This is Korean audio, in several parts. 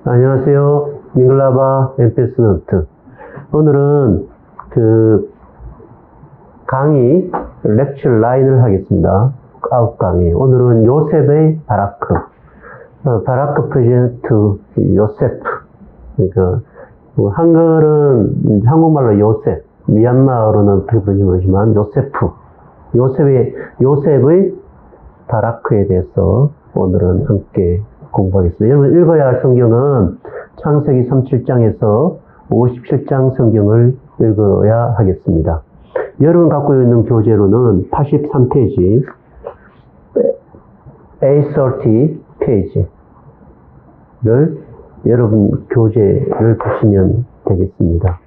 안녕하세요. 밍글라바 MPS 노트. 오늘은 강의, 렉처 라인을 하겠습니다. 아웃 강의. 오늘은 요셉의 바라크. 바라크 프레지던트 요세프. 그러니까, 한글은, 한국말로 요셉. 미얀마어로는 어떻게 부르는지 모르지만, 요세프. 요셉의 바라크에 대해서 오늘은 함께 공부하겠습니다. 여러분 읽어야 할 성경은 창세기 37장에서 57장 성경을 읽어야 하겠습니다. 여러분 갖고 있는 교재로는 83페이지, A30 페이지를 여러분 교재를 보시면 되겠습니다.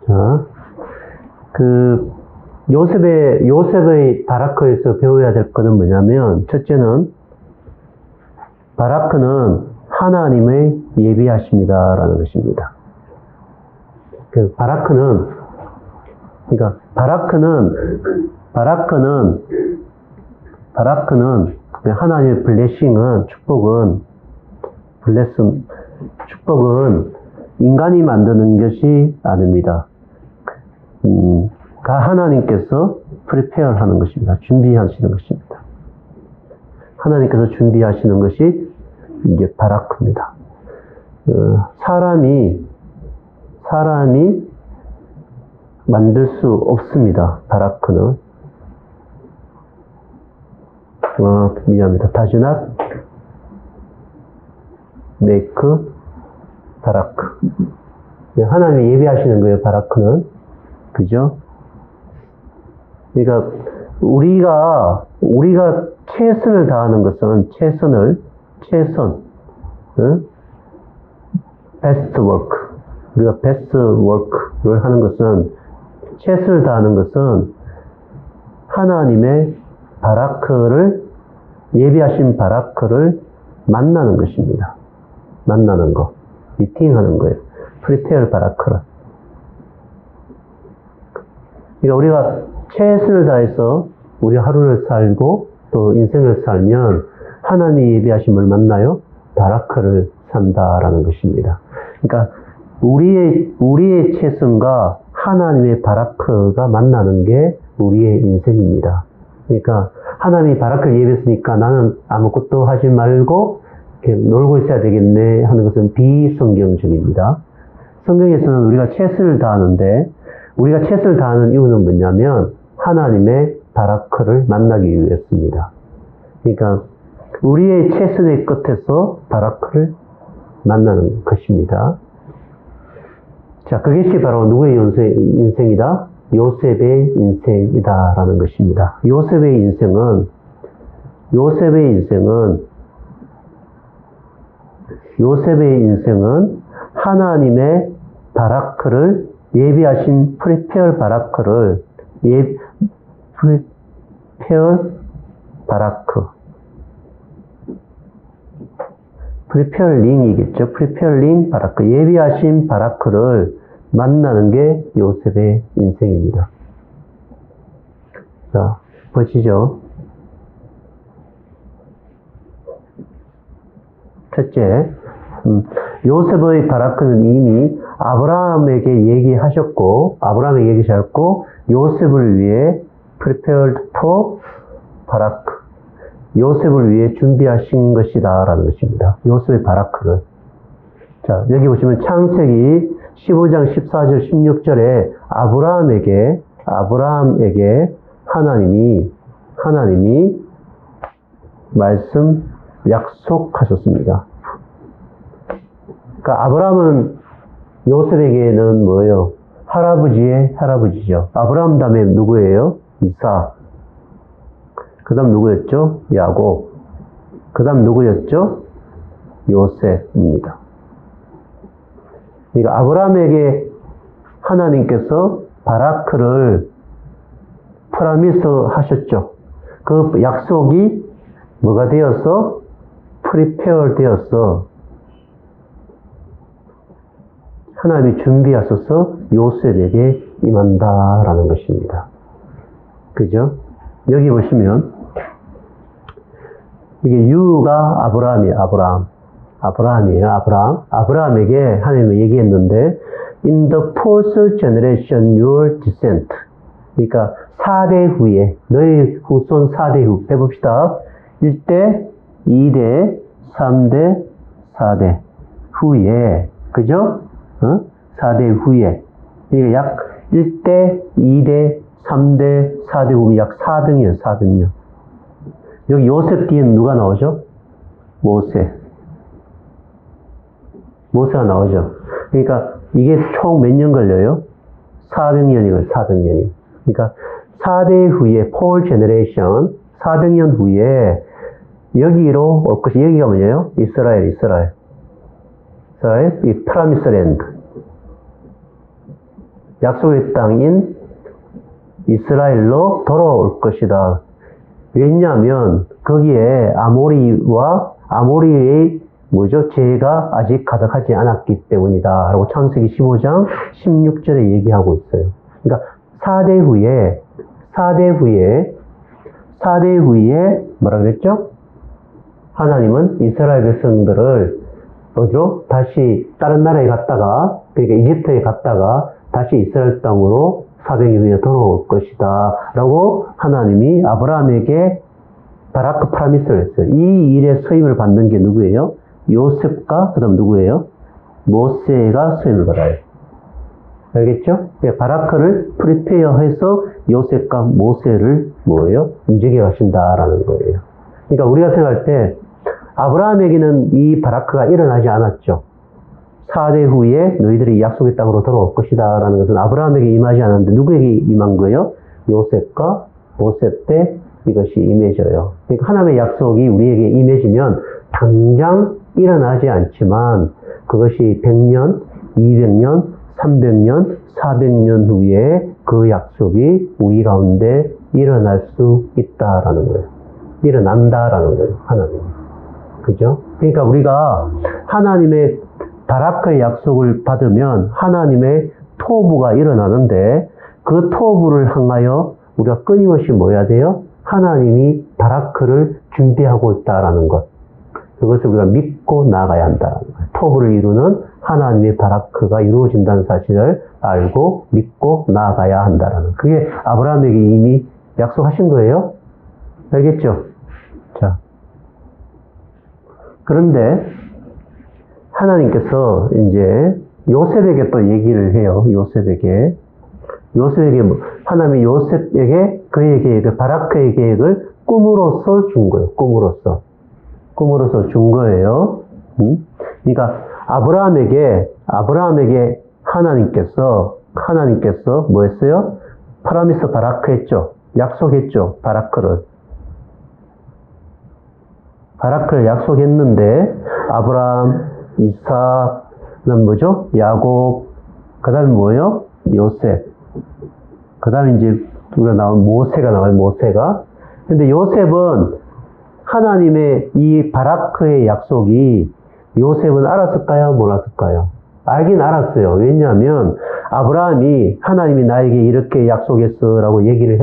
자, 요셉의 바라크에서 배워야 될 것은 뭐냐면, 첫째는, 바라크는 하나님의 예비하심이다라는 것입니다. 바라크는 하나님의 블레싱은, 축복은 인간이 만드는 것이 아닙니다. 하나님께서 프리페어 하는 것입니다. 준비하시는 것입니다. 하나님께서 준비하시는 것이 이제 바라크입니다. 사람이 만들 수 없습니다. 바라크는. 미안합니다. Does not make 바라크. 하나님이 예비하시는 거예요, 바라크는. 그죠? 그러니까, 우리가 최선을 다하는 것은, best work. 우리가 best work를 하는 것은, 최선을 다하는 것은, 하나님의 예비하신 바라크를 만나는 것입니다. 만나는 거. 미팅하는 거예요. prepare 바라크를. 그러니까 우리가 최선을 다해서 우리 하루를 살고 또 인생을 살면 하나님의 예비하심을 만나요? 바라크를 산다라는 것입니다. 그러니까 우리의 최선과 하나님의 바라크가 만나는 게 우리의 인생입니다. 그러니까 하나님이 바라크를 예비했으니까 나는 아무것도 하지 말고 이렇게 놀고 있어야 되겠네 하는 것은 비성경적입니다. 성경에서는 우리가 최선을 다하는데, 우리가 최선을 다하는 이유는 뭐냐면 하나님의 바라크를 만나기 위해서입니다. 그러니까 우리의 최선의 끝에서 바라크를 만나는 것입니다. 자, 그것이 바로 누구의 인생이다? 요셉의 인생이다라는 것입니다. 요셉의 인생은 하나님의 바라크를 예비하신 프리페어 바라크를 프리페어링이겠죠. 프리페어링 바라크, 예비하신 바라크를 만나는 게 요셉의 인생입니다. 자, 보시죠. 첫째, 요셉의 바라크는 이미 아브라함에게 얘기하셨고, 요셉을 위해 prepared for 바라크, 요셉을 위해 준비하신 것이다 라는 것입니다. 요셉의 바라크를. 자, 여기 보시면 창세기 15장 14절 16절에 아브라함에게 하나님이 약속하셨습니다. 그러니까 아브라함은 요셉에게는 뭐예요? 할아버지의 할아버지죠. 아브라함 다음에 누구예요? 이삭. 그 다음 누구였죠? 야곱. 그 다음 누구였죠? 요셉입니다. 그러니까 아브라함에게 하나님께서 바라크를 프라미스 하셨죠. 그 약속이 뭐가 되어서? 프리페어 되어서 하나님이 준비하셔서 요셉에게 임한다라는 것입니다. 그죠? 여기 보시면 이게 유가 아브라함이에요. 아브라함. 아브라함이에요. 아브라함에게 하나님이 얘기했는데 In the fourth generation your descent. 그러니까 4대 후에 너희 후손 4대 후 해봅시다. 1대, 2대, 3대, 4대 후에 그죠? 4대 후에 그러니까 약 1대, 2대, 3대, 4대 후면 약 4등이에요. 4등이요. 여기 요셉 뒤에는 누가 나오죠? 모세가 나오죠. 그러니까 이게 총 몇 년 걸려요? 400년이거든요. 400년이. 그러니까 4대 후에 폴 제너레이션 400년 후에 여기로 올 것이 여기가 뭐예요? 이스라엘. 이 프라미스 랜드. 약속의 땅인 이스라엘로 돌아올 것이다. 왜냐하면 거기에 아모리의 죄가 아직 가득하지 않았기 때문이다. 라고 창세기 15장 16절에 얘기하고 있어요. 그러니까 4대 후에 뭐라 그랬죠? 하나님은 이스라엘 백성들을 어디로? 다시 다른 나라에 갔다가 그러니까 이집트에 갔다가 다시 이스라엘 땅으로 400년 후에 돌아올 것이다. 라고 하나님이 아브라함에게 바라크 프라미스를 했어요. 이 일에 수임을 받는 게 누구예요? 요셉과 그 다음 누구예요? 모세가 수임을 받아요. 알겠죠? 바라크를 프리페어해서 요셉과 모세를 뭐예요? 움직여 가신다라는 거예요. 그러니까 우리가 생각할 때 아브라함에게는 이 바라크가 일어나지 않았죠. 4대 후에 너희들이 약속의 땅으로 돌아올 것이다 라는 것은 아브라함에게 임하지 않았는데 누구에게 임한 거예요? 요셉과 모세 때 이것이 임해져요. 그러니까 하나님의 약속이 우리에게 임해지면 당장 일어나지 않지만 그것이 100년, 200년, 300년, 400년 후에 그 약속이 우리 가운데 일어날 수 있다라는 거예요. 일어난다라는 거예요. 하나님. 그죠? 그러니까 우리가 하나님의 바라크의 약속을 받으면 하나님의 토부가 일어나는데 그 토부를 향하여 우리가 끊임없이 뭐 해야 돼요? 하나님이 바라크를 준비하고 있다라는 것. 그것을 우리가 믿고 나아가야 한다는 거예요. 토부를 이루는 하나님의 바라크가 이루어진다는 사실을 알고 믿고 나아가야 한다라는 그게 아브라함에게 이미 약속하신 거예요. 알겠죠? 자. 그런데 하나님께서 이제 요셉에게 또 얘기를 해요. 요셉에게 하나님이 요셉에게 그의 계획을 바라크의 계획을 꿈으로써 준 거예요. 꿈으로써 준 거예요. 그러니까 아브라함에게 하나님께서 뭐 했어요? 프라미스 바라크 했죠. 약속했죠. 바라크를 약속했는데 아브라함, 이삭, 그다음 뭐죠? 야곱, 그다음에 뭐예요? 요셉. 그다음에 이제 우리가 나온 모세가 나와요. 모세가. 근데 요셉은 하나님의 이 바라크의 약속이 요셉은 알았을까요? 몰랐을까요? 알긴 알았어요. 왜냐하면 아브라함이 하나님이 나에게 이렇게 약속했어 라고 얘기를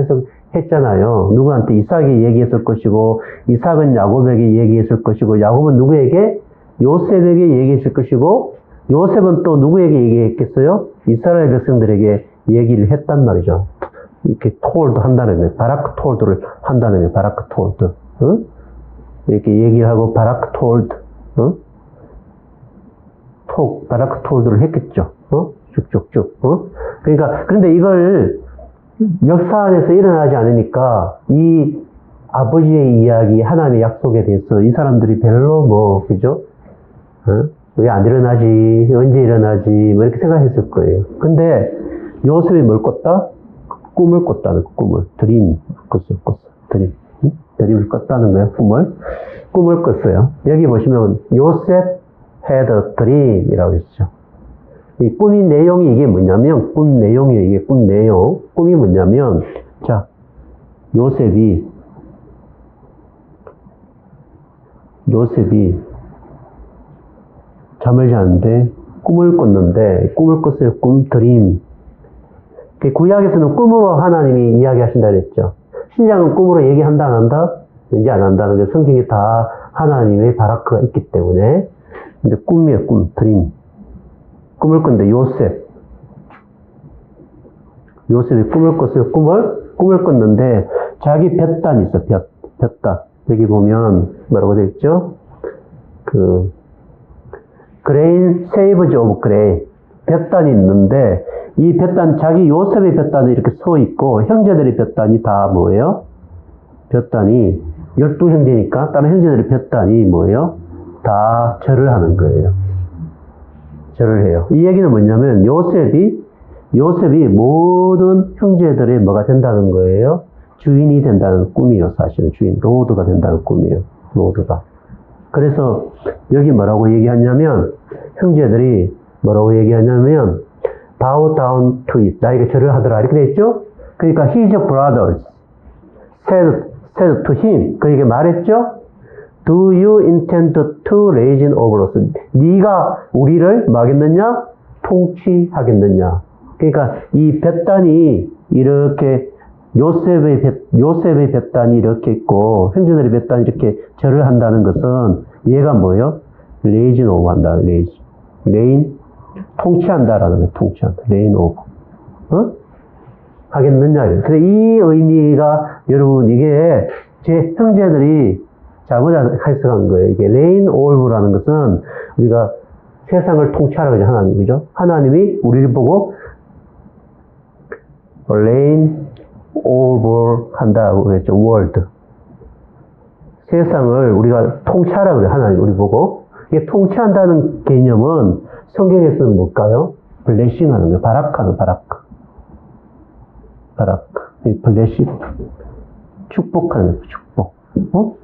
했잖아요. 누구한테? 이삭에게 얘기했을 것이고 이삭은 야곱에게 얘기했을 것이고 야곱은 누구에게? 요셉에게 얘기했을 것이고 요셉은 또 누구에게 얘기했겠어요? 이스라엘 백성들에게 얘기를 했단 말이죠. 이렇게 톨도 한다는 거예요. 바라크 톨드를 한다는 거예요. 바라크 톨드. 응? 이렇게 얘기를 하고 바라크 톨드. 응? 바라크 톨드를 했겠죠. 쭉쭉쭉. 그러니까 그런데 이걸 역사 안에서 일어나지 않으니까 이 아버지의 이야기, 하나님의 약속에 대해서 이 사람들이 별로 그죠? 왜 안 일어나지? 언제 일어나지? 뭐 이렇게 생각했을 거예요. 근데 요셉이 뭘 꿨다? 꿈을 꿨다는 꿈을. 드림 꿨어. 드림을 꿨다는 거예요. 꿈을 꿨어요. 여기 보시면 요셉 had a dream 이라고 했죠. 이 꿈의 내용이 이게 뭐냐면, 꿈 내용이에요. 이게 꿈 내용. 꿈이 뭐냐면, 자, 요셉이 잠을 자는데 꿈을 꿨는데, 꿈을 꿨어요. 드림. 구약에서는 꿈으로 하나님이 이야기하신다 그랬죠. 신약은 꿈으로 얘기한다, 안 한다? 왠지 안 한다는 게 성경에 다 하나님의 바라크가 있기 때문에. 근데 꿈이에요, 꿈, 드림. 꿈을 꾼데 요셉이 꿈을 꿨어요. 꿈을 꿨는데 자기 볕단이 있어, 볕단. 여기 보면 뭐라고 되어 있죠? grain saves of grain. 볕단이 있는데 이 볕단, 자기 요셉의 볕단이 이렇게 서 있고 형제들의 볕단이 다 뭐예요? 볕단이 12형제니까 다른 형제들의 볕단이 뭐예요? 다 절을 하는 거예요. 절을 해요. 이 얘기는 뭐냐면 요셉이 모든 형제들의 뭐가 된다는 거예요? 주인이 된다는 꿈이에요. 사실은 주인, 로드가 된다는 꿈이에요. 로드가. 그래서 여기 뭐라고 얘기하냐면 형제들이 뭐라고 얘기하냐면 bow down to it. 나에게 절을 하더라. 이렇게 돼 있죠? 그러니까 his brothers said to him. 그에게 말했죠? Do you intend to reign over us? 네가 우리를 뭐 하겠느냐? 통치하겠느냐? 그러니까 이 벳단이 이렇게 요셉의 벳단이 이렇게 있고 형제들의 벳단이 이렇게 절을 한다는 것은 얘가 뭐예요? reign over 한다. reign 통치한다라는 거예요. 통치한다. reign over. 하겠느냐? 근데 이 의미가 여러분 이게 제 형제들이 잘못 해석한 거예요. 이게 reign over라는 것은 우리가 세상을 통치하라고 하죠. 하나님이죠. 하나님이 우리를 보고 reign over 한다고 그랬죠. world. 세상을 우리가 통치하라고 그래요. 하나님 우리 보고. 이게 통치한다는 개념은 성경에서는 뭘까요? blessing 하는 거예요. 바라크하는 바라크. blessing. 축복하는 거예요. 축복. 축복.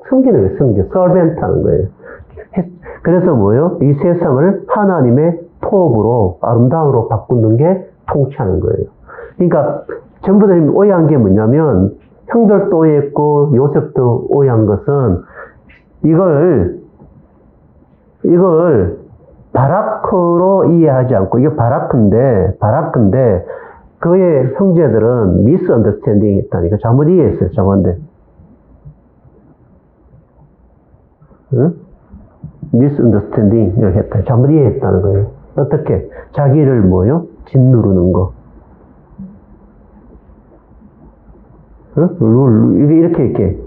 섬기는 거예요. servant 하는 거예요. 그래서 뭐예요? 이 세상을 하나님의 토업으로, 아름다움으로 바꾸는 게 통치하는 거예요. 그러니까 전부 다 오해한 게 뭐냐면 형들도 오해했고 요셉도 오해한 것은 이걸 바라크로 이해하지 않고 이게 바라크인데 그의 형제들은 미스언더스탠딩이 있다니까 잘못 이해했어요. 잘못인데 미스언더스탠딩을 했다. 잘못 이해했다는 거예요. 어떻게? 자기를 뭐요? 짓누르는 거. 이렇게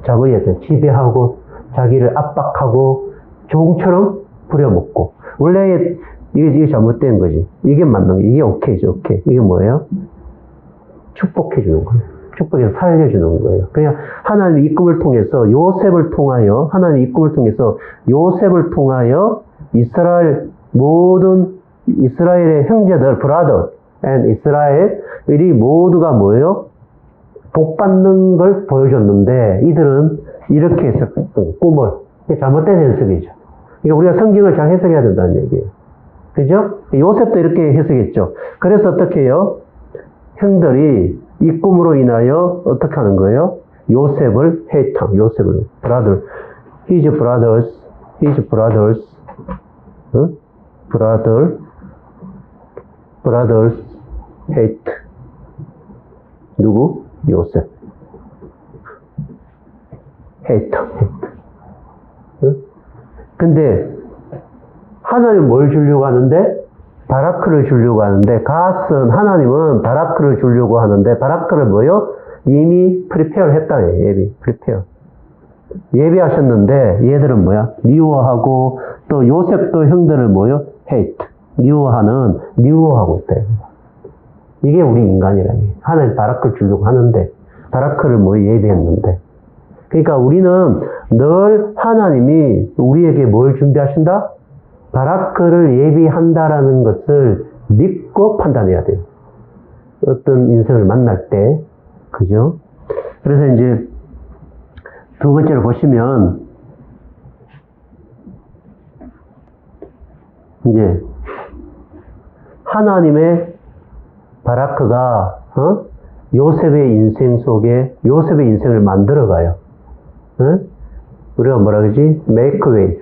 잘못 이해했어요. 지배하고 자기를 압박하고 종처럼 부려먹고. 원래 이게 잘못된 거지. 이게 맞는 거. 이게 오케이죠. 오케이. 이게 뭐예요? 축복해주는 거예요. 축복해서 살려주는 거예요. 그냥 하나님의 입금을 통해서 요셉을 통하여 모든 이스라엘의 형제들, brother and 이스라엘이 모두가 뭐예요? 복 받는 걸 보여줬는데 이들은 이렇게 해석했던 꿈을. 이게 잘못된 해석이죠. 그러니까 우리가 성경을 잘 해석해야 된다는 얘기예요. 그죠? 요셉도 이렇게 해석했죠. 그래서 어떻게 해요? 형들이 이 꿈으로 인하여 어떻게 하는 거예요? 요셉을 his brothers hate 누구? 요셉. hate. 근데 하나님 뭘 주려고 하는데? 바라크를 주려고 하는데 하나님은 바라크를 주려고 하는데 바라크를 뭐요? 이미 프리페어를 했다. 예비하셨는데 얘들은 뭐야? 미워하고 또 요셉도 형들을 뭐요? hate. 미워하고 있다. 이게 우리 인간이라니. 하나님 바라크를 주려고 하는데 바라크를 뭐 예비했는데. 그러니까 우리는 늘 하나님이 우리에게 뭘 준비하신다? 바라크를 예비한다라는 것을 믿고 판단해야 돼요. 어떤 인생을 만날 때. 그죠? 그래서 이제 두 번째로 보시면 이제 하나님의 바라크가 요셉의 인생 속에 요셉의 인생을 만들어가요. 우리가 뭐라 그러지? make way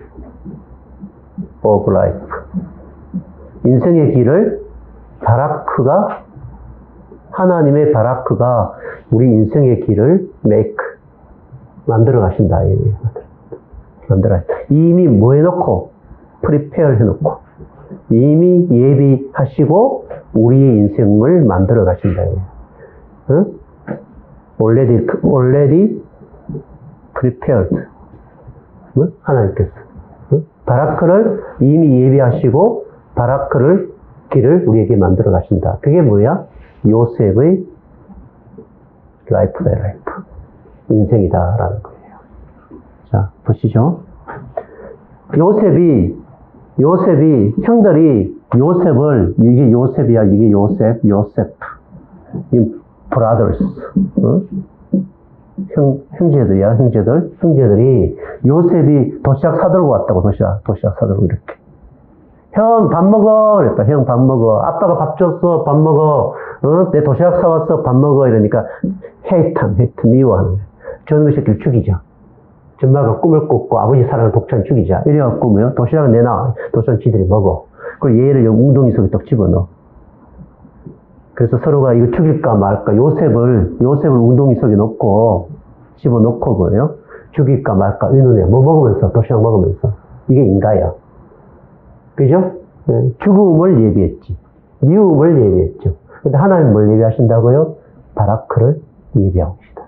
of life. 인생의 길을 하나님의 바라크가 우리 인생의 길을 make 만들어 가신다. 만들어야 돼. 이미 뭐 해놓고? 프리페어 해놓고. 이미 예비하시고 우리의 인생을 만들어 가신다. 응? already prepared. 응? 하나님께서. 응? 바라크를 이미 예비하시고 바라크를 길을 우리에게 만들어 가신다. 그게 뭐야? 요셉의 라이프 대 라이프. 인생이다라는 거예요. 자, 보시죠. 요셉이 형들이 요셉을 이게 요셉이야. 이게 요셉. 이 brothers. 어? 형제들이야. 형제들이 요셉이 도시락 사들고 왔다고. 도시락 사들고 이렇게. 형 밥 먹어. 그랬다. 형 밥 먹어. 아빠가 밥 줬어. 밥 먹어. 내 도시락 사왔어. 밥 먹어. 이러니까 hate 미워하는 거야. 저놈의 새끼를 죽이자. 전마가 꿈을 꿨고 아버지 사랑을 독차는 죽이자. 이래갖고 뭐요? 도시락을 내놔. 도시락 지들이 먹어. 그리고 얘를 웅덩이 속에 딱 집어넣어. 그래서 서로가 이거 죽일까 말까. 요셉을 웅덩이 속에 넣고 집어넣고 뭐예요? 죽일까 말까 의논해. 뭐 먹으면서 도시락 먹으면서. 이게 인가야. 그죠? 네. 죽음을 예비했지. 미움을 예비했죠. 근데 하나님 뭘 예비하신다고요? 바라크를 예비하고 계시다.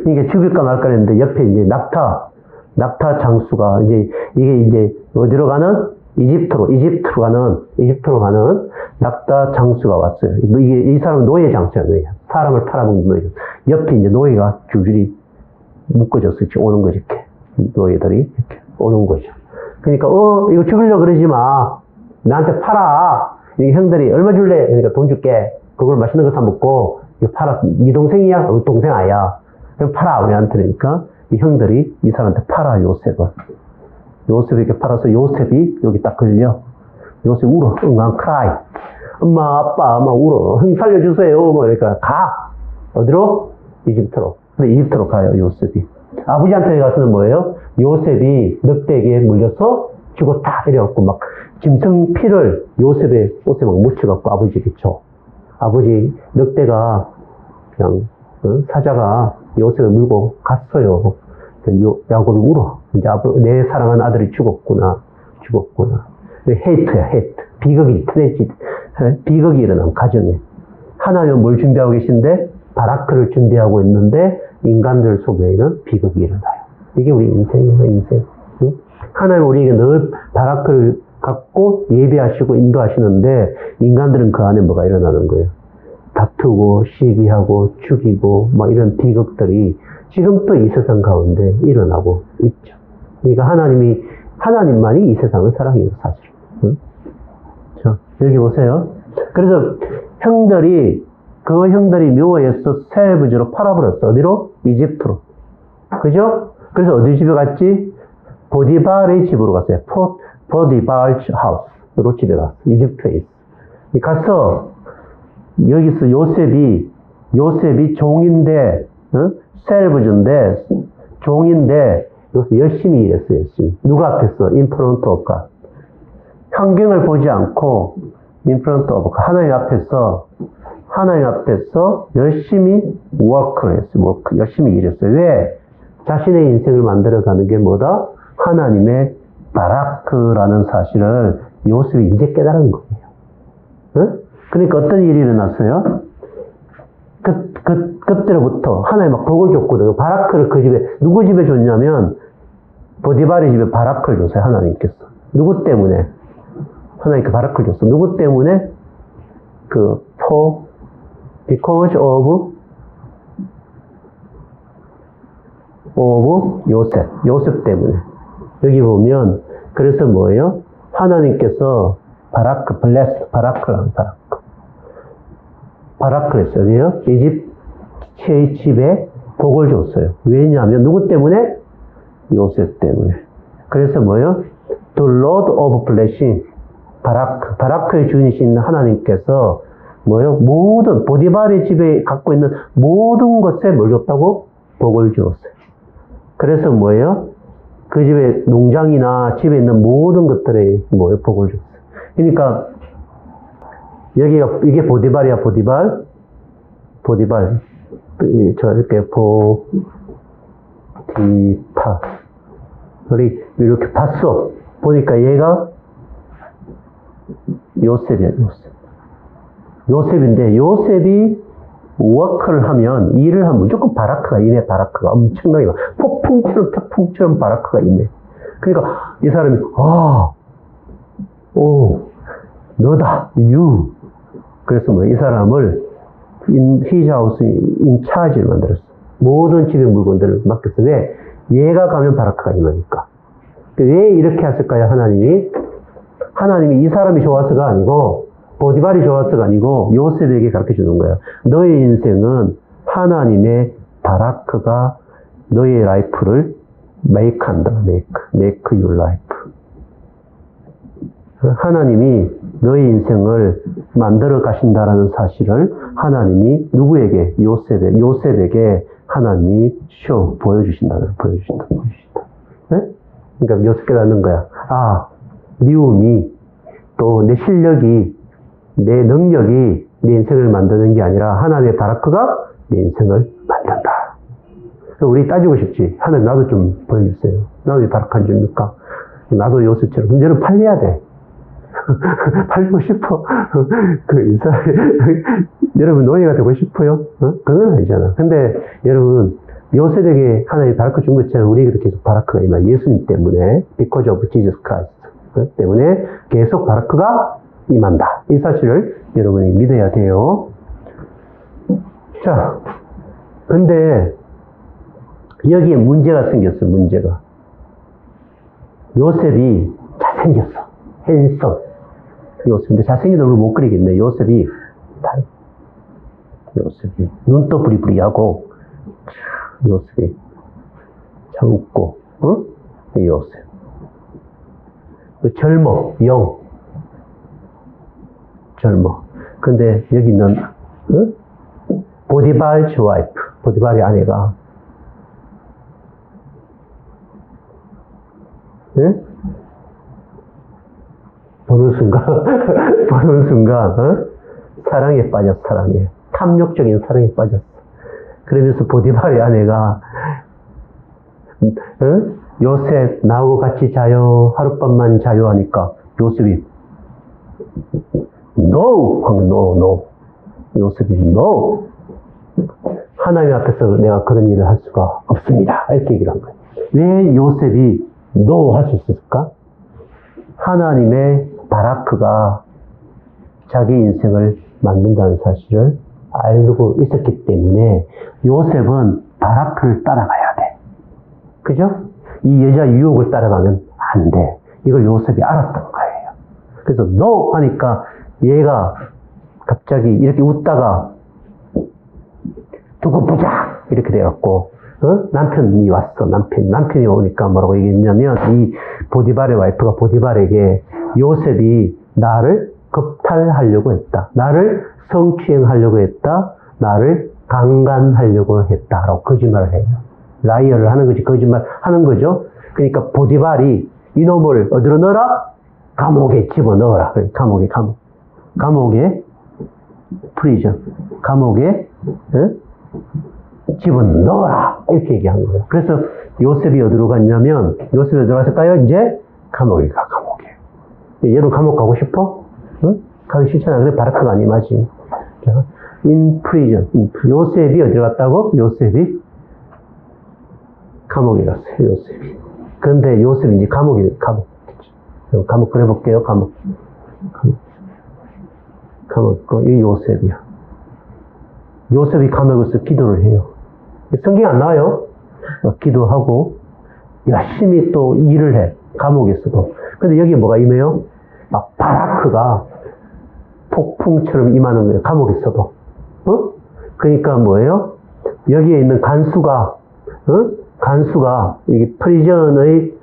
이게 죽일까 말까 했는데 옆에 이제 낙타 장수가 이게 어디로 가는? 이집트로 가는 낙타 장수가 왔어요. 이 사람은 노예 장수야, 노예. 사람을 팔아먹는 노예. 옆에 이제 노예가 줄줄이 묶어져서 오는 거지, 이렇게. 노예들이 이렇게 오는 거죠. 그러니까, 이거 죽이려고 그러지 마. 나한테 팔아. 이 형들이 얼마 줄래? 그러니까 돈 줄게. 그걸 맛있는 거 사 먹고, 이거 팔아. 네 동생이야? 우리 동생 아야. 그럼 팔아, 우리한테. 그러니까, 이 형들이 이 사람한테 팔아, 요셉에게 팔아서 요셉이 여기 딱 걸려. 요셉 울어. 응, cry. 엄마, 아빠, 울어. 형 살려주세요. 그러니까, 가. 어디로? 이집트로. 근데 이집트로 가요, 요셉이. 아버지한테 가서는 뭐예요? 요셉이 늑대에게 물려서 죽었다. 이래갖고 막, 짐승 피를 요셉의 옷에 막 묻혀갖고 아버지에게 줘. 아버지, 늑대가 그냥, 사자가 요셉을 물고 갔어요. 야곱이 울어. 이제 내 사랑하는 아들이 죽었구나. 헤이트야. 비극이 일어난 가정에. 하나님은 뭘 준비하고 계신데? 바라크를 준비하고 있는데, 인간들 속에는 비극이 일어나요. 이게 우리 인생이에요, 인생. 응? 하나님 우리에게 늘 바라크를 갖고 예배하시고 인도하시는데, 인간들은 그 안에 뭐가 일어나는 거예요? 다투고, 시기하고, 죽이고, 이런 비극들이 지금 또 이 세상 가운데 일어나고 있죠. 그러니까 하나님만이 이 세상을 사랑해요, 사실. 응? 자, 여기 보세요. 그래서 그 형들이 묘에서 셀브즈로 팔아버렸어. 어디로? 이집트로. 그죠? 그래서 어디 집에 갔지? 보디발의 집으로 갔어요. 보디발츠 하우스로 집에 갔어. 이집트에 있어. 가서, 여기서 요셉이 종인데, 셀브즈인데, 종인데, 여기서 열심히 일했어요, 열심히. 누가 앞에서? 인프런트 오브 갓. 환경을 보지 않고, 인프런트 오브 갓. 하나님 앞에서 열심히 워크를 했어요, 열심히 일했어요. 왜? 자신의 인생을 만들어가는 게 뭐다? 하나님의 바라크라는 사실을 요셉이 이제 깨달은 거예요. 그러니까 어떤 일이 일어났어요? 그때로부터 하나님 막 복을 줬거든요. 바라크를 그 집에, 누구 집에 줬냐면, 보디발의 집에 바라크를 줬어요, 하나님께서. 누구 때문에? 하나님께 바라크를 줬어. 누구 때문에? because of 요셉 때문에. 여기 보면, 그래서 뭐예요? 하나님께서 바라크라는 바라크를 했어요. 이집트의 집에 복을 줬어요. 왜냐하면 누구 때문에? 요셉 때문에. 그래서 뭐예요? The Lord of Blessing. 바라크의 주인이신 하나님께서 뭐예요? 모든 보디발의 집에 갖고 있는 모든 것에 뭘 줬다고? 복을 주었어요. 그래서 뭐예요? 그 집에 농장이나 집에 있는 모든 것들에 뭐예요? 복을 줬어요. 그러니까 이게 보디발이야, 보디발. 이렇게 우리 이렇게 봤어. 보니까 얘가 요셉이야, 요셉. 요셉인데, 요셉이 워크를 하면, 일을 하면 무조건 바라크가 임해, 바라크가. 엄청나게, 폭풍처럼, 태풍처럼 바라크가 임해. 그러니까, 이 사람이, 너다, you. 그래서 뭐, 이 사람을, 히자우스 인차지를 만들었어. 모든 집의 물건들을 맡겼어. 왜? 얘가 가면 바라크가 임하니까. 왜 이렇게 했을까요, 하나님이? 하나님이 이 사람이 좋아서가 아니고, 보디발이 좋아서가 아니고, 요셉에게 가르쳐 주는 거예요. 너의 인생은 하나님의 바라크가 너의 라이프를 make 한다. make your life. 하나님이 너의 인생을 만들어 가신다라는 사실을 하나님이 누구에게? 요셉에게 하나님이 보여주신다. 네? 그러니까 요셉 깨닫는 거야. 미움이 또 내 실력이 내 능력이 내 인생을 만드는 게 아니라 하나님의 바라크가 내 인생을 만든다. 우리 따지고 싶지. 하나님 나도 좀 보여주세요. 나도 바라크 안 줍니까? 나도 요셉처럼. 문제는 팔려야 돼. 팔고 싶어. 여러분 노예가 되고 싶어요? 그건 아니잖아. 근데 여러분 요셉에게 하나님이 바라크 준 것처럼 우리에게도 계속 바라크가 임하. 예수님 때문에 because of Jesus Christ 때문에 계속 바라크가 임한다. 이 사실을 여러분이 믿어야 돼요. 자, 근데 여기에 문제가 생겼어요. 문제가. 요셉이 잘생겼어. 핸섬. 요셉인데 잘생긴 얼굴 못 그리겠네. 요셉이 눈도 부리부리하고 요셉이 젊고 요셉 젊어. 근데 여기 있는 보디발's 와이프, 보디발의 아내가 보는 순간 사랑에 빠졌어. 탐욕적인 사랑에 빠졌어. 그러면서 보디발의 아내가 요셉 나하고 같이 자요. 하룻밤만 자요 하니까 요셉이 no. 요셉이 no. 하나님 앞에서 내가 그런 일을 할 수가 없습니다. 이렇게 얘기를 한 거예요. 왜 요셉이 no 할 수 있었을까? 하나님의 바라크가 자기 인생을 만든다는 사실을 알고 있었기 때문에 요셉은 바라크를 따라가야 돼. 그죠? 이 여자 유혹을 따라가면 안 돼. 이걸 요셉이 알았던 거예요. 그래서 no 하니까 얘가 갑자기 이렇게 웃다가 두고 보자 이렇게 돼갖고 남편이 왔어. 남편이 오니까 뭐라고 얘기했냐면 이 보디발의 와이프가 보디발에게 요셉이 나를 겁탈하려고 했다. 나를 성추행하려고 했다. 나를 강간하려고 했다라고 거짓말을 해요. 라이어를 하는 거지, 거짓말 하는 거죠. 그러니까 보디발이 이놈을 어디로 넣어라? 감옥에 집어넣어라. 감옥에 프리전, 감옥에 집어넣어라. 이렇게 얘기한 거예요. 그래서 요셉이 어디로 갔냐면, 요셉이 어디로 갔을까요? 이제 감옥에 가, 감옥에. 얘는 감옥 가고 싶어? 가기 싫잖아. 그래, 바라크가 안 임하지. in prison. 요셉이 어디로 갔다고? 요셉이 감옥에 갔어요, 요셉이. 그런데 요셉이 이제 감옥 그려볼게요, 감옥, 이 요셉이야. 요셉이 감옥에서 기도를 해요. 성경에 안 나와요? 기도하고, 열심히 또 일을 해, 감옥에서도. 근데 여기에 뭐가 임해요? 바라크가 폭풍처럼 임하는 거예요, 감옥에서도. 그러니까 뭐예요? 여기에 있는 간수가, 이게 프리전의,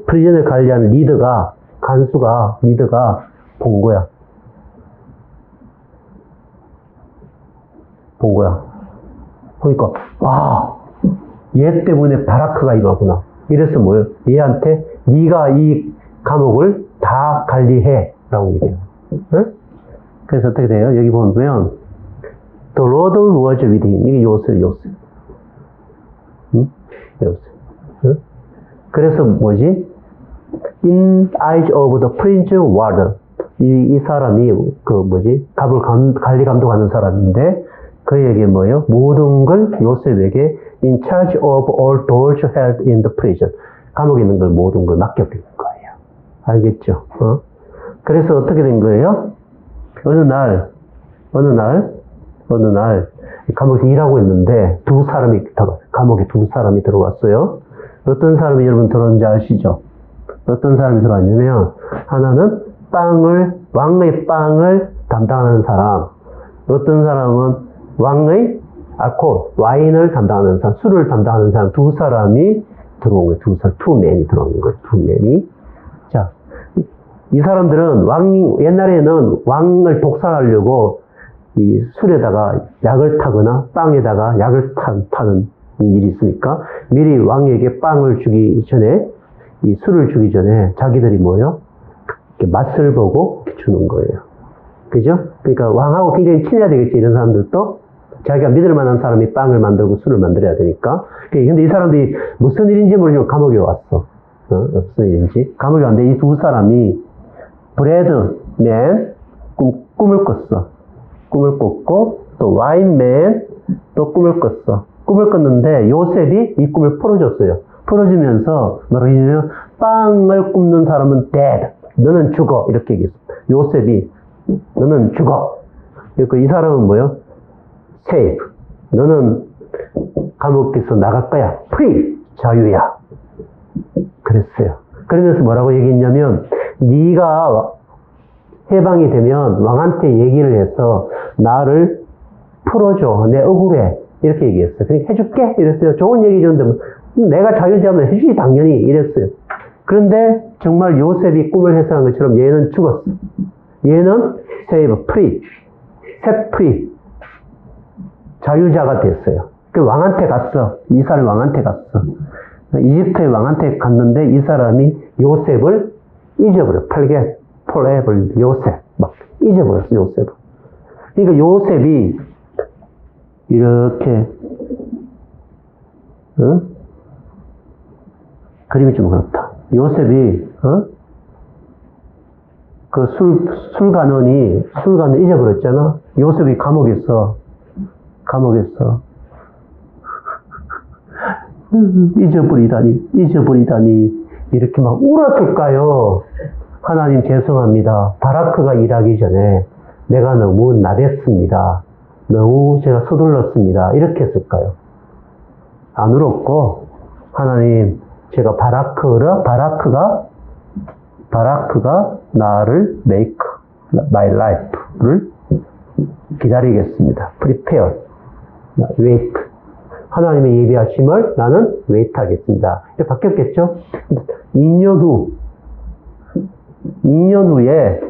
프리전을 관리하는 리더가 본 거야. 그러니까, 얘 때문에 바라크가 임하구나. 이래서 뭐예요? 얘한테, 네가 이 감옥을 다 관리해. 라고 얘기해요. 그래서 어떻게 돼요? 여기 보면, The Lord was with him. 이게 요셉. 그래서 뭐지? In eyes of the prince warden. 이 사람이 갑을 관리 감독하는 사람인데 그에게 뭐예요? 모든 걸 요셉에게 in charge of all those held in the prison. 감옥에 있는 걸 모든 걸 맡겨버린 거예요. 알겠죠? 그래서 어떻게 된 거예요? 어느 날 감옥에서 일하고 있는데 감옥에 두 사람이 들어왔어요. 어떤 사람이 여러분 들어왔는지 아시죠? 어떤 사람이 들어왔냐면 하나는 왕의 빵을 담당하는 사람, 어떤 사람은 왕의 와인을 담당하는 사람, 술을 담당하는 사람, 두 사람이 들어온 거예요. 투맨이 들어온 거예요. 투맨이. 자, 이 사람들은 옛날에는 왕을 독살하려고 이 술에다가 약을 타거나 빵에다가 약을 타는 일이 있으니까 미리 왕에게 빵을 주기 전에 이 술을 주기 전에 자기들이 이렇게 맛을 보고 주는 거예요. 그죠? 그러니까 왕하고 굉장히 친해야 되겠지. 이런 사람들도 자기가 믿을 만한 사람이 빵을 만들고 술을 만들어야 되니까. 근데 이 사람들이 무슨 일인지 모르지만 감옥에 왔어. 무슨 일인지. 감옥에 왔는데 이 두 사람이 브레드맨 꿈을 꿨어. 꿈을 꿨고 또 와인맨 또 꿈을 꿨어. 꿈을 꿨는데 요셉이 이 꿈을 풀어줬어요. 풀어주면서 뭐라고 했냐면 빵을 굽는 사람은 dead. 너는 죽어. 이렇게 얘기했어. 요셉이 너는 죽어. 그러니까 이 사람은 뭐요? save. 너는 감옥에서 나갈 거야. free. 자유야. 그랬어요. 그러면서 뭐라고 얘기했냐면 네가 해방이 되면 왕한테 얘기를 해서 나를 풀어줘. 내 억울해. 이렇게 얘기했어요. 그러니까 해줄게. 이랬어요. 좋은 얘기 줬는데 내가 자유자면 해주지 당연히. 이랬어요. 그런데 정말 요셉이 꿈을 해석한 것처럼 얘는 죽었어. 얘는 save, free, set free. 자유자가 됐어요. 그 왕한테 갔어. 이 사람이 왕한테 갔어. 이집트의 왕한테 갔는데 이 사람이 요셉을 잊어버려. 폴레벌 요셉. 막 잊어버렸어, 요셉을. 그러니까 요셉이 이렇게, 그림이 좀 그렇다. 요셉이, 그 술관원 잊어버렸잖아? 요셉이 감옥에서, 잊어버리다니, 이렇게 막 울었을까요? 하나님 죄송합니다. 바라크가 일하기 전에 내가 너무 나댔습니다. 너무 제가 서둘렀습니다. 이렇게 했을까요? 안 울었고, 하나님, 제가 바라크가 나를 make my life를 기다리겠습니다. prepare, wait. 하나님의 예비하심을 나는 wait 하겠습니다. 이렇게 바뀌었겠죠? 2년 후에,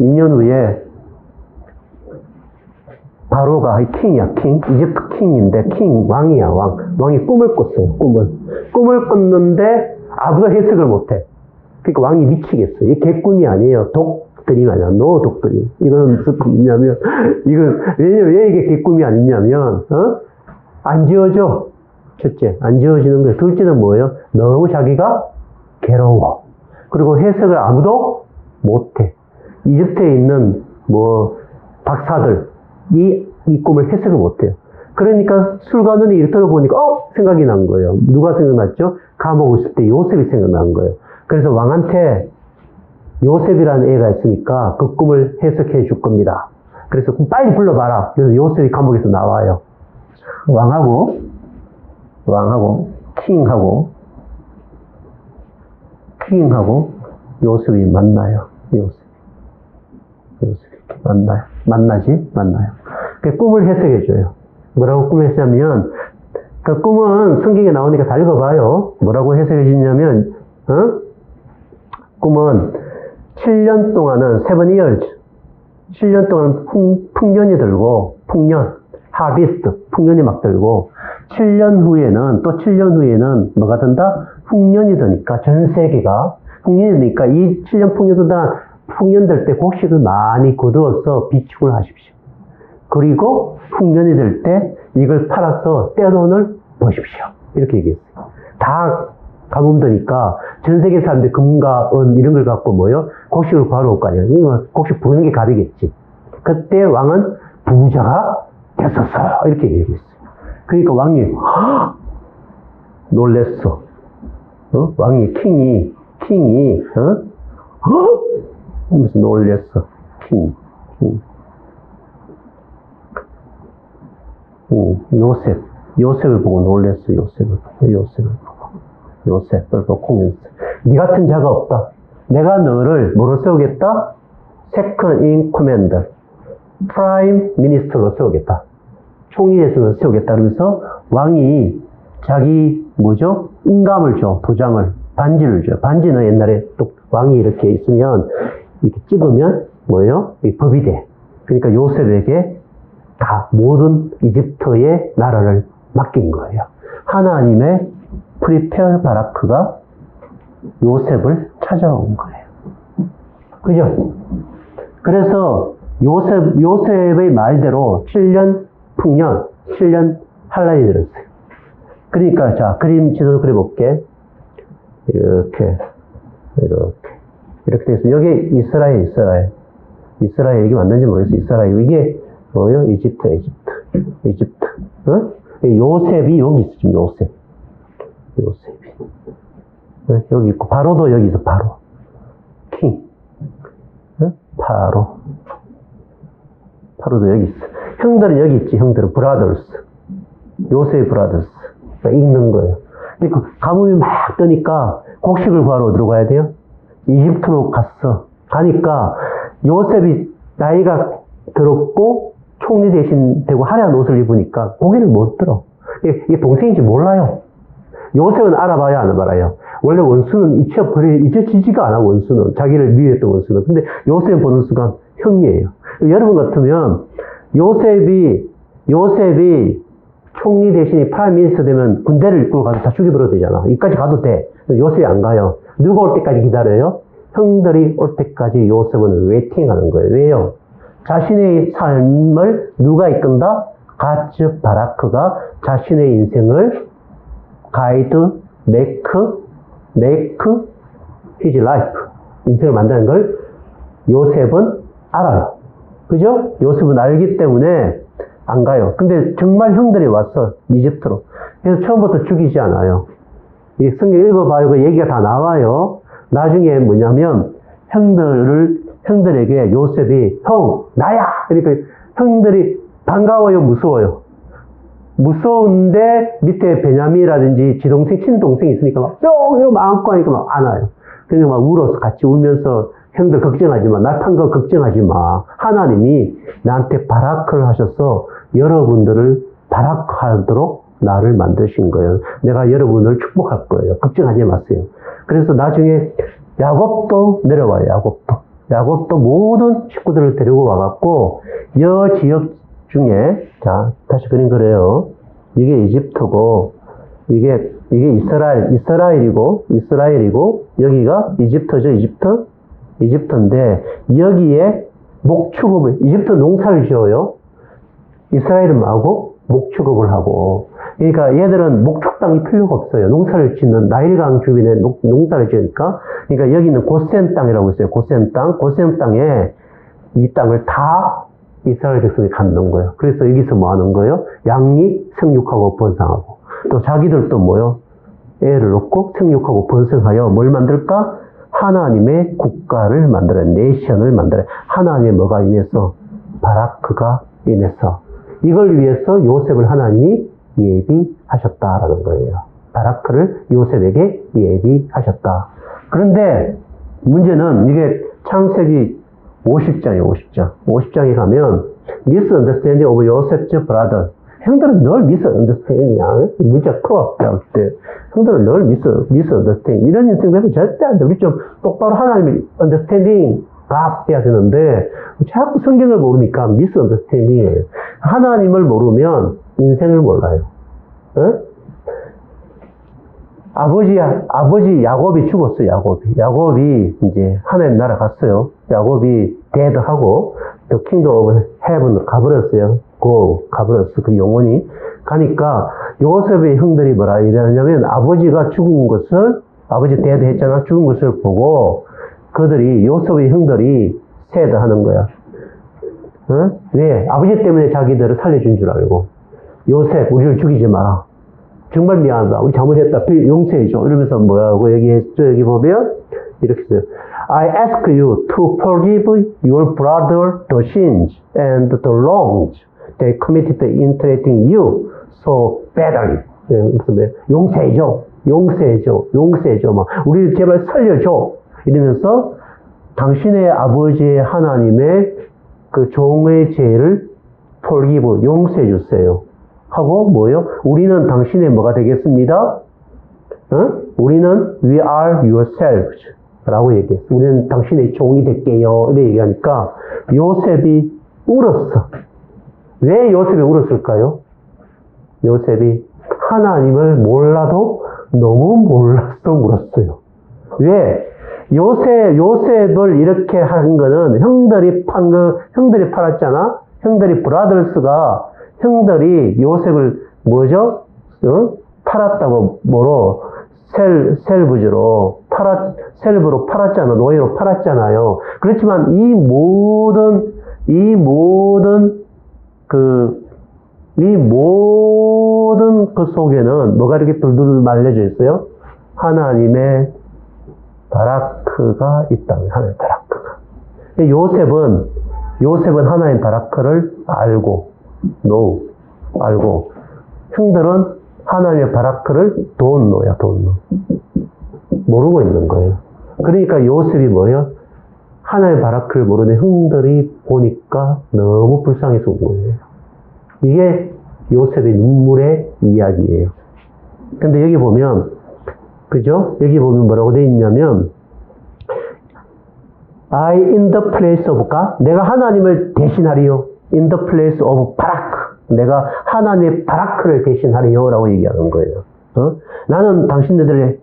2년 후에, 바로가 킹이야, 이집트 킹인데, 왕이야, 왕이 꿈을 꿨어요, 꿈을 꿨는데, 아무도 해석을 못해. 그러니까 왕이 미치겠어. 이게 개꿈이 아니에요. 독드림 아니야. 노 독드림. 이거는 무슨 꿈이냐면, 왜 이게 개꿈이 아니냐면, 안 지어져. 첫째, 안 지어지는 거예요. 둘째는 뭐예요? 너무 자기가 괴로워. 그리고 해석을 아무도 못해. 이집트에 있는 박사들, 이 꿈을 해석을 못해요. 그러니까 술관원이 이렇게 보니까 생각이 난 거예요. 누가 생각났죠? 감옥에 있을 때 요셉이 생각난 거예요. 그래서 왕한테 요셉이라는 애가 있으니까 그 꿈을 해석해 줄 겁니다. 그래서 빨리 불러봐라. 그래서 요셉이 감옥에서 나와요. 왕하고 킹하고 요셉이 만나요. 요셉이 만나요. 그 꿈을 해석해줘요. 뭐라고 꿈을 해석하면, 그 꿈은 성경에 나오니까 다 읽어봐요. 뭐라고 해석해주냐면, 꿈은 7년 동안은 7 years. 7년 동안 풍년이 들고, harvest, 풍년이 막 들고, 7년 후에는 뭐가 든다? 풍년이 드니까, 전 세계가, 풍년이 드니까 이 7년 풍년 될 때 곡식을 많이 거두어서 비축을 하십시오. 그리고 풍년이 될 때 이걸 팔아서 떼돈을 버십시오. 이렇게 얘기했어요. 다 가뭄드니까 전 세계 사람들 금과 은 이런 걸 갖고 뭐요? 곡식을 구하러 올 거 아니야. 이거 곡식 부는 게 갑이겠지. 그때 왕은 부자가 됐었어. 이렇게 얘기했어요. 그러니까 왕이 놀랬어. 왕이 킹이 하면서 놀랬어. 요셉을 보고 놀랬어. 요셉을 보고 네 같은 자가 없다. 내가 너를 뭐로 세우겠다? Second in command, Prime Minister로 세우겠다. 총리 대신으로 세우겠다. 그러면서 왕이 자기 뭐죠? 인감을 줘. 도장을, 반지를 줘. 반지는 옛날에 또 왕이 이렇게 있으면 이렇게 찍으면 뭐예요? 이 법이 돼. 그러니까 요셉에게 다 모든 이집트의 나라를 맡긴 거예요. 하나님의 프리페어 바라크가 요셉을 찾아온 거예요. 그죠? 그래서 요셉의 말대로 7년 풍년, 7년 한란이 들었어요. 그러니까 자, 지도 그려볼게. 이렇게 돼서 여기 이스라엘 이게 맞는지 모르겠어. 이스라엘 이게 뭐예요? 이집트. 요셉이 여기 있어. 지금 요셉이 여기 있고 바로도 여기 있어. 바로 킹. 바로도 여기 있어. 형들은 여기 있지. 형들은 브라더스. 요셉 브라더스. 읽는 거예요. 그러니까 가뭄이 막 뜨니까 곡식을 구하러 어디로 가야 돼요? 이집트로 가니까 요셉이 나이가 들었고 총리 대신 되고 화려한 옷을 입으니까 고개를 못 들어. 이게 동생인지 몰라요. 요셉은 알아봐야 안 알아요. 원래 원수는 잊혀지지가 않아. 원수는 자기를 미워했던 원수는. 근데 요셉을 보는 순간 형이에요. 여러분 같으면 요셉이 총리 대신이 프라임 미니스터 되면 군대를 이끌고 가서 다 죽여버려도 되잖아. 여기까지 가도 돼. 요셉이 안 가요. 누가 올 때까지 기다려요? 형들이 올 때까지 요셉은 웨이팅하는 거예요. 왜요? 자신의 삶을 누가 이끈다? 가츠 바라크가 자신의 인생을 가이드, make his life. 인생을 만드는 걸 요셉은 알아요. 그죠? 요셉은 알기 때문에 안 가요. 근데 정말 형들이 왔어. 이집트로. 그래서 처음부터 죽이지 않아요. 이 성경 읽어봐요. 그 얘기가 다 나와요. 나중에 뭐냐면 형들에게 요셉이 형 나야. 그러니까 형들이 반가워요, 무서워요? 무서운데 밑에 베냐민이라든지 지동생, 친동생이 있으니까 막 뿅 안고 하니까 막 안아요. 그냥 막 울어서 같이 울면서 형들 걱정하지 마. 나 탄 거 걱정하지 마. 하나님이 나한테 바라크를 하셔서 여러분들을 바라크하도록 나를 만드신 거예요. 내가 여러분을 축복할 거예요. 걱정하지 마세요. 그래서 나중에 야곱도 내려와요. 야곱도 모든 식구들을 데리고 와갖고 여 지역 중에 자 다시 그림 그래요. 이게 이집트고 이게 이스라엘이고 여기가 이집트죠. 이집트인데 여기에 목축업을 이집트 농사를 지어요. 이스라엘은 하고 목축업을 하고 그러니까 얘들은 목축 땅이 필요가 없어요. 농사를 짓는 나일강 주변에 농사를 지으니까 그러니까 여기는 고센 땅이라고 있어요. 고센 땅에 이 땅을 다 이스라엘 백성이 갖는 거예요. 그래서 여기서 뭐 하는 거예요? 양이 생육하고 번성하고 또 자기들도 뭐요? 애를 낳고 생육하고 번성하여 뭘 만들까? 하나님의 국가를 만들어요. 네이션을 만들어요. 하나님의 뭐가 인해서? 바라크가 인해서. 이걸 위해서 요셉을 하나님이 예비하셨다라는 거예요. 바라크를 요셉에게 예비하셨다. 그런데 문제는 이게 창세기 50장이에요. 50장에 가면 misunderstanding of Joseph's brother. 형들은 늘 misunderstanding이야. 문제가 커. 때 형들은 늘 misunderstanding. 이런 인생 되면 절대 안 돼. 우리 좀 똑바로 하나님의 understanding 해야 되는데 자꾸 성경을 모르니까 misunderstanding이에요. 하나님을 모르면 인생을 몰라요. 어? 아버지 야곱이 죽었어요. 야곱이 이제 하나님 나라 갔어요. 야곱이 데드하고 또 킹덤 오브 헤븐 가버렸어요. 가버렸어. 그 영혼이 가니까 요셉의 형들이 뭐라 이러냐면 아버지가 죽은 것을 아버지 대드했잖아. 죽은 것을 보고 그들이 요셉의 형들이 세드하는 거야. 어? 왜? 아버지 때문에 자기들을 살려준 줄 알고 요셉 우리를 죽이지 마라. 정말 미안하다. 우리 잘못했다. 용서해줘. 이러면서 뭐라고 얘기했죠? 여기 보면 이렇게 써요. I ask you to forgive your brother the sins and the wrongs they committed in treating you so badly. 용서해줘. 용서해줘. 용서해줘. 막 우리를 제발 살려줘. 이러면서 당신의 아버지 하나님의 그 종의 죄를 forgive, 용서해 주세요. 하고 뭐요? 우리는 당신의 뭐가 되겠습니다? 어? 우리는 we are yourselves 라고 얘기했어. 우리는 당신의 종이 될게요. 이렇게 얘기하니까 요셉이 울었어. 왜 요셉이 울었을까요? 요셉이 하나님을 몰라도 너무 몰라서 울었어요. 왜? 요셉을 이렇게 한 거는 형들이 팔았잖아? 형들이 브라더스가 형들이 요셉을 뭐죠? 팔았다고 뭐로? 셀브로 팔았잖아. 노예로 팔았잖아요. 그렇지만 이 모든 그 속에는 뭐가 이렇게 둘둘 말려져 있어요? 하나님의 바라크가 있다는 하나님의 바라크가. 요셉은 하나님의 바라크를 알고 형들은 하나님의 바라크를 don't know. 모르고 있는 거예요. 그러니까 요셉이 뭐예요? 하나님의 바라크를 모르는 형들이 보니까 너무 불쌍해서 운 거예요. 이게 요셉의 눈물의 이야기예요. 근데 여기 보면 그죠? 여기 보면 뭐라고 되어 있냐면 I in the place of God 내가 하나님을 대신하리요. in the place of 바라크 내가 하나님의 바라크를 대신하리요 라고 얘기하는 거예요. 나는 당신들의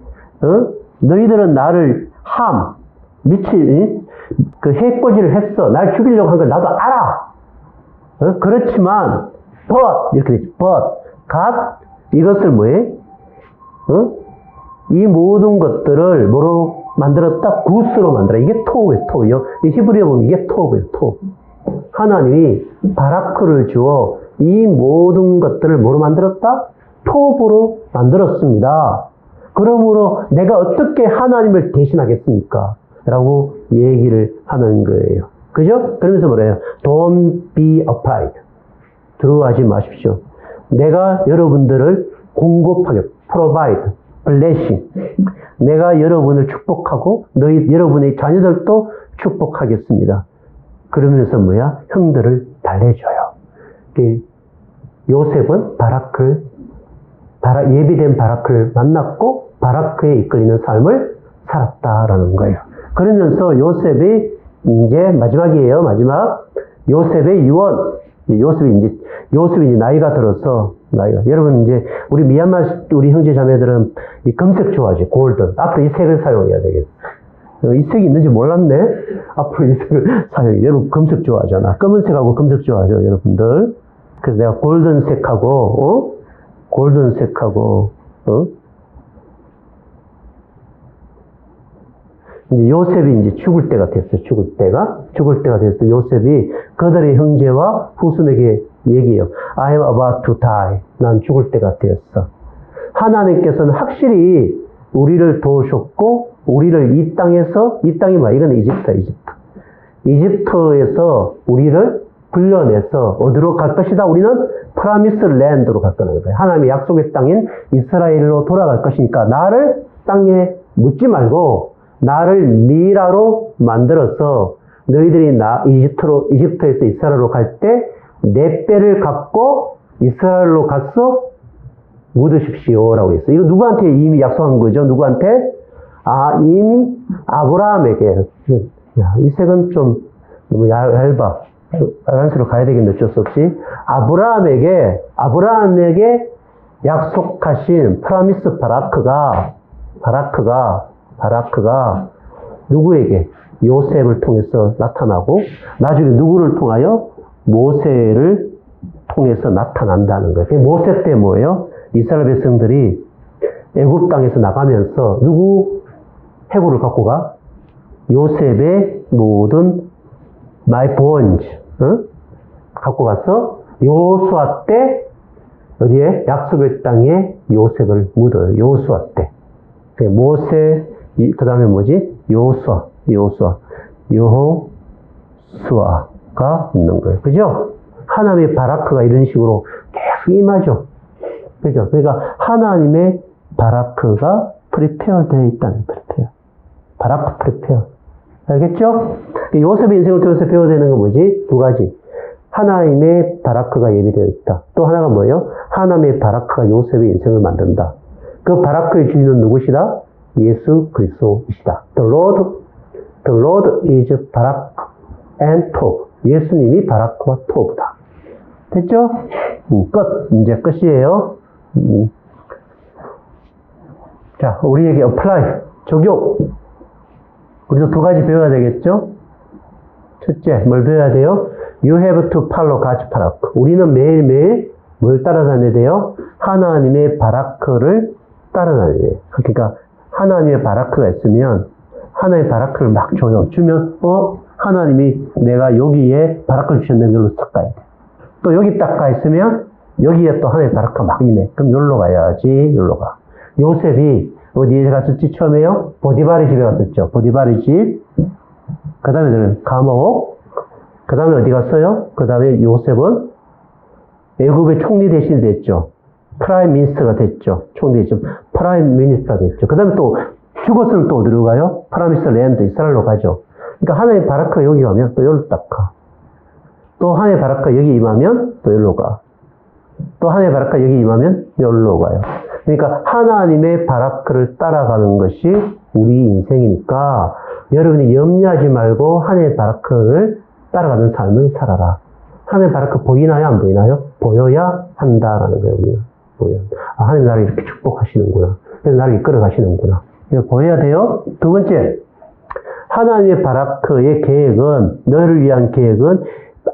너희들은 나를 그 해코지를 했어. 날 죽이려고 한 걸 나도 알아. 그렇지만 but 이렇게 되지. but God 이것을 뭐해? 이 모든 것들을 뭐로 만들었다? 굿으로 만들어. 이게 토예요. 이 히브리어 보면 이게 토예요. 토. 하나님이 바라크를 주어 이 모든 것들을 뭐로 만들었다? 톱으로 만들었습니다. 그러므로 내가 어떻게 하나님을 대신하겠습니까? 라고 얘기를 하는 거예요. 그죠? 그러면서 뭐래요? Don't be afraid. 두려워하지 마십시오. 내가 여러분들을 공급하게, provide, blessing. 내가 여러분을 축복하고 여러분의 자녀들도 축복하겠습니다. 그러면서 형들을 달래줘요. 요셉은 예비된 바라크를 만났고 바라크에 이끌리는 삶을 살았다라는 거예요. 그러면서 요셉이 이제 마지막이에요. 마지막. 요셉의 유언. 요셉이 이제 나이가 들어서 여러분 이제 우리 미얀마 우리 형제 자매들은 이 금색 좋아하지. 골든. 앞으로 이 색을 사용해야 되겠어. 이 색이 있는지 몰랐네. 앞으로 이 색을 사용해. 여러분 금색 좋아하잖아. 검은색하고 금색 좋아하죠, 여러분들. 그래서 내가 골든색하고 이제 요셉이 이제 죽을 때가 됐어요. 죽을 때가 됐어. 요셉이 그들의 형제와 후손에게 얘기해요. I am about to die. 난 죽을 때가 되었어. 하나님께서는 확실히 우리를 도우셨고, 우리를 이 땅이 뭐야? 이건 이집트에서 우리를 불러내서 어디로 갈 것이다? 우리는 프라미스 랜드로 갈 거라는 거예요. 하나님의 약속의 땅인 이스라엘로 돌아갈 것이니까 나를 땅에 묻지 말고 나를 미라로 만들어서 너희들이 이집트에서 이스라엘로 갈 때 내 뼈를 갖고 이스라엘로 가서 묻으십시오 라고 했어요. 이거 누구한테 이미 약속한 거죠? 누구한테? 이미 아브라함에게. 야, 이 색은 좀 너무 얇아. 빨간색으로 가야 되겠네. 어쩔 수 없이. 아브라함에게 약속하신 프라미스 바라크가 누구에게? 요셉을 통해서 나타나고 나중에 누구를 통하여? 모세를 통해서 나타난다는 거예요. 모세 때 뭐예요? 이스라엘 백성들이 애굽 땅에서 나가면서 누구 해골을 갖고 가? 요셉의 모든 my bones 갖고 가서 여호수아 때 어디에? 약속의 땅에 요셉을 묻어요. 여호수아 때. 모세, 그 다음에 뭐지? 여호수아가 있는 거예요. 그죠? 하나님의 바라크가 이런 식으로 계속 임하죠. 그죠? 그러니까 하나님의 바라크가 프리페어 되어 있다는 프리페어. 바라크 프리페어. 알겠죠? 요셉의 인생을 통해서 배워야 되는 건 뭐지? 두 가지. 하나님의 바라크가 예비되어 있다. 또 하나가 뭐예요? 하나님의 바라크가 요셉의 인생을 만든다. 그 바라크의 주인은 누구시다? 예수 그리스도이시다. The Lord is 바라크 and 토브. 예수님이 바라크와 토브다. 됐죠? 끝. 이제 끝이에요. 자, 우리에게 apply. 적용. 우리도 두 가지 배워야 되겠죠? 첫째, 뭘 배워야 돼요? You have to follow God's 바라크. 우리는 매일매일 뭘 따라다녀야 돼요? 하나님의 바라크를 따라다녀야 돼요. 그러니까 하나님의 바라크가 있으면 하나님의 바라크를 막 줘요. 주면 하나님이 내가 여기에 바라크를 주셨는데 여기로 딱 가야 돼. 또 여기 딱 가 있으면 여기에 또 하나님의 바라크가 막 임해. 그럼 여기로 가야지. 여기로 가. 요셉이 어디에 갔었지? 처음에요? 보디바리 집에 갔었죠. 보디바리 집. 그 다음에 감옥. 그 다음에 어디 갔어요? 그 다음에 요셉은 애굽의 총리 대신이 됐죠. 프라임 미니스터가 됐죠. 총리 됐죠. 프라임 미니스터가 됐죠. 그 다음에 또 죽었으면 또 어디로 가요? 프라미스 랜드 이스라엘로 가죠. 그러니까 하나님의 바라크가 여기 가면 또 여기로 딱 가. 또 하나님의 바라크가 여기 임하면 또 여기로 가. 또 하나님의 바라크가 여기 임하면 여기로 가요. 그러니까 하나님의 바라크를 따라가는 것이 우리 인생이니까 여러분이 염려하지 말고 하나님의 바라크를 따라가는 삶을 살아라. 하나님의 바라크 보이나요? 안 보이나요? 보여야 한다라는 거예요. 우리는. 보여야 한다. 아, 하나님 나를 이렇게 축복하시는구나. 그래서 나를 이끌어 가시는구나. 이거 보여야 돼요. 두 번째, 하나님의 바라크의 계획은, 너를 위한 계획은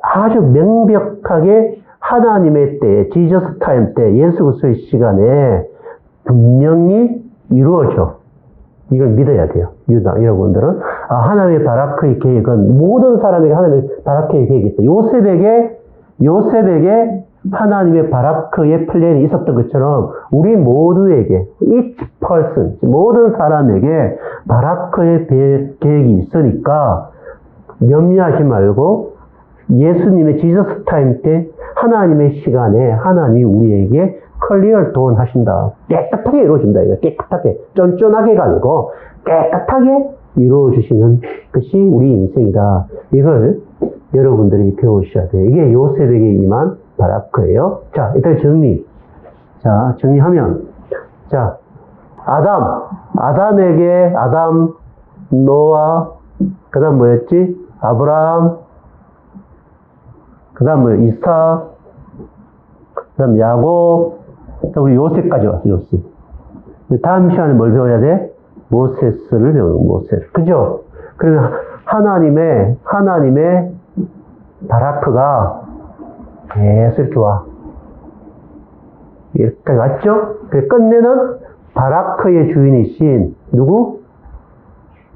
아주 명백하게 하나님의 때에, 지저스 타임 때, 예수 그리스도의 시간에 분명히 이루어져. 이걸 믿어야 돼요. 유다, 여러분들은. 아, 하나님의 바라크의 계획은 모든 사람에게 하나님의 바라크의 계획이 있다. 요셉에게 하나님의 바라크의 플랜이 있었던 것처럼 우리 모두에게, each person, 모든 사람에게 바라크의 계획이 있으니까 염려하지 말고 예수님의 지저스 타임 때 하나님의 시간에 하나님이 우리에게 클리어 돈 하신다. 깨끗하게 이루어진다. 이거 깨끗하게, 쫀쫀하게가 아니고 깨끗하게 이루어주시는 것이 우리 인생이다. 이걸 여러분들이 배우셔야 돼요. 이게 요셉에게 임한 바라크예요. 자, 이따 정리. 자, 정리하면, 자, 아담에게 노아, 그 다음 뭐였지? 아브라함, 그 다음 이삭, 그 다음 야곱, 우리 요셉까지 왔어, 요셉. 다음 시간에 뭘 배워야 돼? 모세스를 배우는 모세스. 그죠? 그러면 하나님의 바라크가 계속 이렇게 와. 이렇게 왔죠? 끝내는 바라크의 주인이신 누구?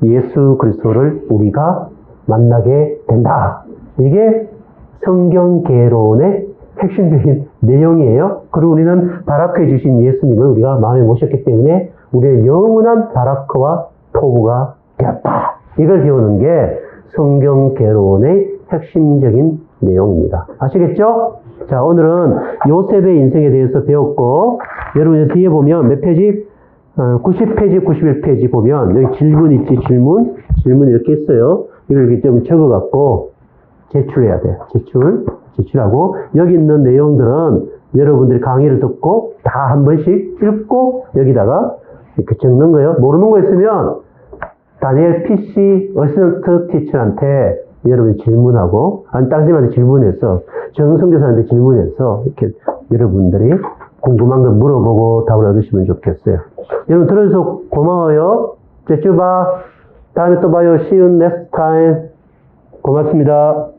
예수 그리스도를 우리가 만나게 된다. 이게 성경 개론의 핵심적인 내용이에요. 그리고 우리는 바라크해 주신 예수님을 우리가 마음에 모셨기 때문에 우리의 영원한 바라크와 토부가 되었다. 이걸 배우는 게 성경 개론의 핵심적인 내용입니다. 아시겠죠? 자, 오늘은 요셉의 인생에 대해서 배웠고, 여러분 뒤에 보면 몇 페이지? 90페이지, 91페이지 보면 여기 질문 있지, 질문 이렇게 있어요. 이걸 이렇게 좀 적어갖고 제출해야 돼요. 제출하고, 여기 있는 내용들은 여러분들이 강의를 듣고 다 한 번씩 읽고 여기다가 이렇게 적는 거예요. 모르는 거 있으면 다니엘 PC 어시스턴트 티처한테 여러분이 질문하고, 아니, 땅쌤한테 질문해서, 정성교사한테 질문해서, 이렇게 여러분들이 궁금한 거 물어보고 답을 얻으시면 좋겠어요. 여러분 들어주셔서 고마워요. 제쭈바. 다음에 또 봐요. See you next time. 고맙습니다.